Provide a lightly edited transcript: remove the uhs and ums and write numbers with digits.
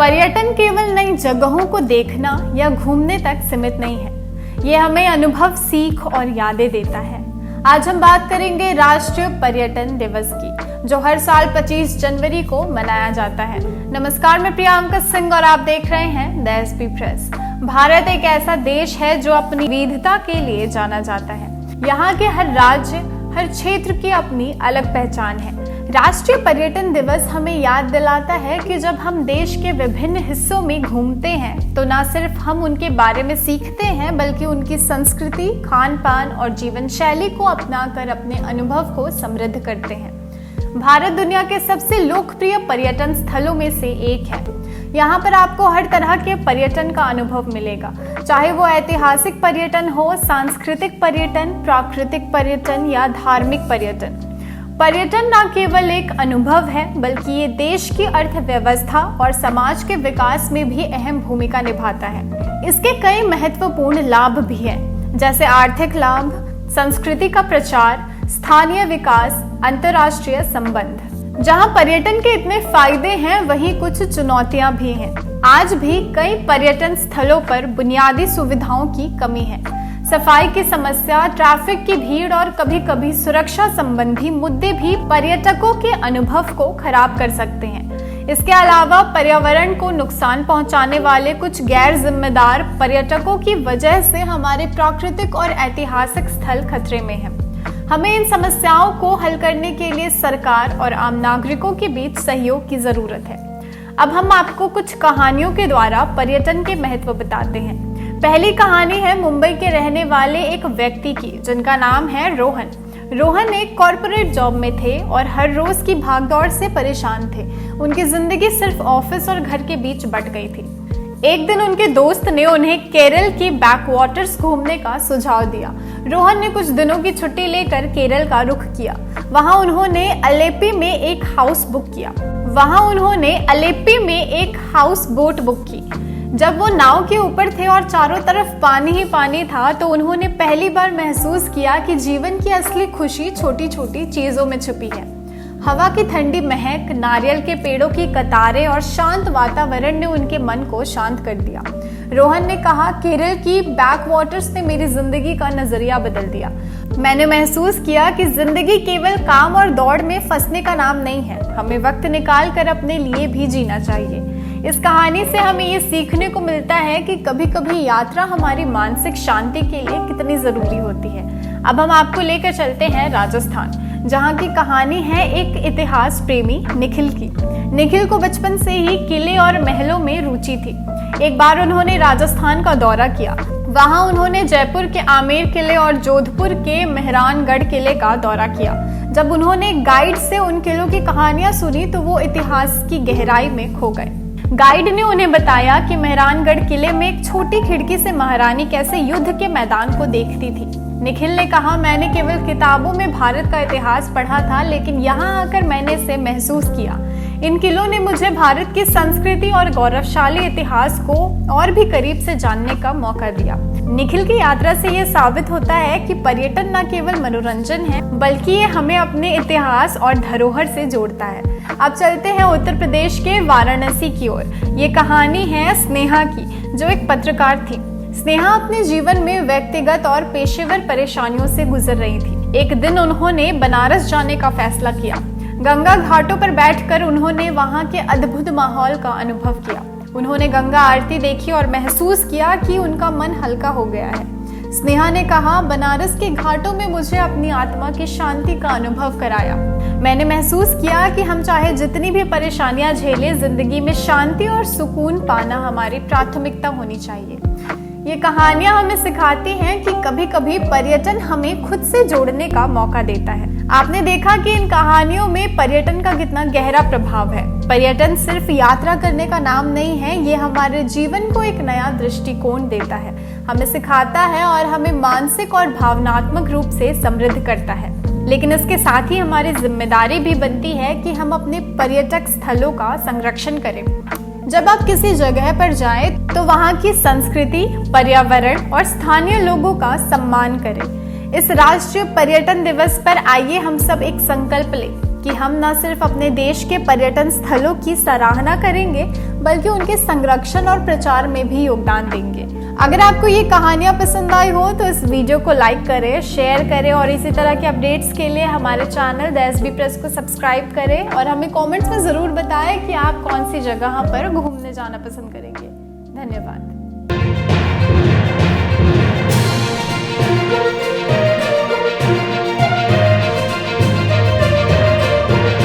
पर्यटन केवल नई जगहों को देखना या घूमने तक सीमित नहीं है, ये हमें अनुभव, सीख और यादें देता है। आज हम बात करेंगे राष्ट्रीय पर्यटन दिवस की, जो हर साल 25 जनवरी को मनाया जाता है। नमस्कार, मैं प्रियंका सिंह और आप देख रहे हैं द एसपी प्रेस। भारत एक ऐसा देश है जो अपनी विविधता के लिए जाना जाता है। यहाँ के हर राज्य, हर क्षेत्र की अपनी अलग पहचान है। राष्ट्रीय पर्यटन दिवस हमें याद दिलाता है कि जब हम देश के विभिन्न हिस्सों में घूमते हैं तो न सिर्फ हम उनके बारे में सीखते हैं, बल्कि उनकी संस्कृति, खान पान और जीवन शैली को अपनाकर अपने अनुभव को समृद्ध करते हैं। भारत दुनिया के सबसे लोकप्रिय पर्यटन स्थलों में से एक है। यहाँ पर आपको हर तरह के पर्यटन का अनुभव मिलेगा, चाहे वो ऐतिहासिक पर्यटन हो, सांस्कृतिक पर्यटन, प्राकृतिक पर्यटन या धार्मिक पर्यटन। पर्यटन न केवल एक अनुभव है, बल्कि ये देश की अर्थव्यवस्था और समाज के विकास में भी अहम भूमिका निभाता है। इसके कई महत्वपूर्ण लाभ भी हैं, जैसे आर्थिक लाभ, संस्कृति का प्रचार, स्थानीय विकास, अंतर्राष्ट्रीय संबंध। जहां पर्यटन के इतने फायदे हैं, वहीं कुछ चुनौतियां भी हैं। आज भी कई पर्यटन स्थलों पर बुनियादी सुविधाओं की कमी है। सफाई की समस्या, ट्रैफिक की भीड़ और कभी कभी सुरक्षा संबंधी मुद्दे भी पर्यटकों के अनुभव को खराब कर सकते हैं। इसके अलावा पर्यावरण को नुकसान पहुंचाने वाले कुछ गैर जिम्मेदार पर्यटकों की वजह से हमारे प्राकृतिक और ऐतिहासिक स्थल खतरे में हैं। हमें इन समस्याओं को हल करने के लिए सरकार और आम नागरिकों के बीच सहयोग की जरूरत है। अब हम आपको कुछ कहानियों के द्वारा पर्यटन के महत्व बताते हैं। पहली कहानी है मुंबई के रहने वाले एक व्यक्ति की, जिनका नाम है रोहन। रोहन एक कॉर्पोरेट जॉब में थे और हर रोज की भागदौड़ से परेशान थे। उनकी जिंदगी सिर्फ ऑफिस और घर के बीच बट गई थी। एक दिन उनके दोस्त ने उन्हें केरल की बैकवाटर्स घूमने का सुझाव दिया। रोहन ने कुछ दिनों की छुट्टी लेकर केरल का रुख किया। वहां उन्होंने अलेप्पी में एक हाउस बोट बुक की। जब वो नाव के ऊपर थे और चारों तरफ पानी ही पानी था, तो उन्होंने पहली बार महसूस किया कि जीवन की असली खुशी छोटी छोटी चीजों में छुपी है। हवा की ठंडी महक, नारियल के पेड़ों की कतारें और शांत वातावरण ने उनके मन को शांत कर दिया। रोहन ने कहा, केरल की बैकवाटर्स ने मेरी जिंदगी का नजरिया बदल दिया। मैंने महसूस किया कि जिंदगी केवल काम और दौड़ में फंसने का नाम नहीं है। हमें वक्त निकाल कर अपने लिए भी जीना चाहिए। इस कहानी से हमें ये सीखने को मिलता है कि कभी कभी यात्रा हमारी मानसिक शांति के लिए कितनी जरूरी होती है। अब हम आपको लेकर चलते हैं राजस्थान, जहाँ की कहानी है एक इतिहास प्रेमी निखिल की। निखिल को बचपन से ही किले और महलों में रुचि थी। एक बार उन्होंने राजस्थान का दौरा किया। वहां उन्होंने जयपुर के आमेर किले और जोधपुर के मेहरानगढ़ किले का दौरा किया। जब उन्होंने गाइड से उन किलों की कहानियां सुनी तो वो इतिहास की गहराई में खो गए। गाइड ने उन्हें बताया कि मेहरानगढ़ किले में एक छोटी खिड़की से महारानी कैसे युद्ध के मैदान को देखती थी। निखिल ने कहा, मैंने केवल किताबों में भारत का इतिहास पढ़ा था, लेकिन यहाँ आकर मैंने इसे महसूस किया। इन किलों ने मुझे भारत की संस्कृति और गौरवशाली इतिहास को और भी करीब से जानने का मौका दिया। निखिल की यात्रा से ये साबित होता है कि पर्यटन न केवल मनोरंजन है, बल्कि ये हमें अपने इतिहास और धरोहर से जोड़ता है। अब चलते हैं उत्तर प्रदेश के वाराणसी की ओर। ये कहानी है स्नेहा की, जो एक पत्रकार थी। स्नेहा अपने जीवन में व्यक्तिगत और पेशेवर परेशानियों से गुजर रही थी। एक दिन उन्होंने बनारस जाने का फैसला किया। गंगा घाटों पर बैठकर उन्होंने वहां के अद्भुत माहौल का अनुभव किया। उन्होंने गंगा आरती देखी और महसूस किया कि उनका मन हल्का हो गया है। स्नेहा ने कहा, बनारस के घाटों में मुझे अपनी आत्मा की शांति का अनुभव कराया। मैंने महसूस किया कि हम चाहे जितनी भी परेशानियां झेलें, जिंदगी में शांति और सुकून पाना हमारी प्राथमिकता होनी चाहिए। ये कहानियां हमें सिखाती हैं कि कभी कभी पर्यटन हमें खुद से जोड़ने का मौका देता है। आपने देखा कि इन कहानियों में पर्यटन का कितना गहरा प्रभाव है। पर्यटन सिर्फ यात्रा करने का नाम नहीं है, ये हमारे जीवन को एक नया दृष्टिकोण देता है, हमें सिखाता है और हमें मानसिक और भावनात्मक रूप से समृद्ध करता है। लेकिन इसके साथ ही हमारी जिम्मेदारी भी बनती है कि हम अपने पर्यटक स्थलों का संरक्षण करें। जब आप किसी जगह पर जाएं, तो वहाँ की संस्कृति, पर्यावरण और स्थानीय लोगों का सम्मान करें। इस राष्ट्रीय पर्यटन दिवस पर आइए हम सब एक संकल्प लें कि हम न सिर्फ अपने देश के पर्यटन स्थलों की सराहना करेंगे बल्कि उनके संरक्षण और प्रचार में भी योगदान देंगे। अगर आपको ये कहानियाँ पसंद आई हो तो इस वीडियो को लाइक करें, शेयर करें और इसी तरह के अपडेट्स के लिए हमारे चैनल द एसबी प्रेस को सब्सक्राइब करें और हमें कमेंट्स में ज़रूर बताएं कि आप कौन सी जगह पर घूमने जाना पसंद करेंगे। धन्यवाद।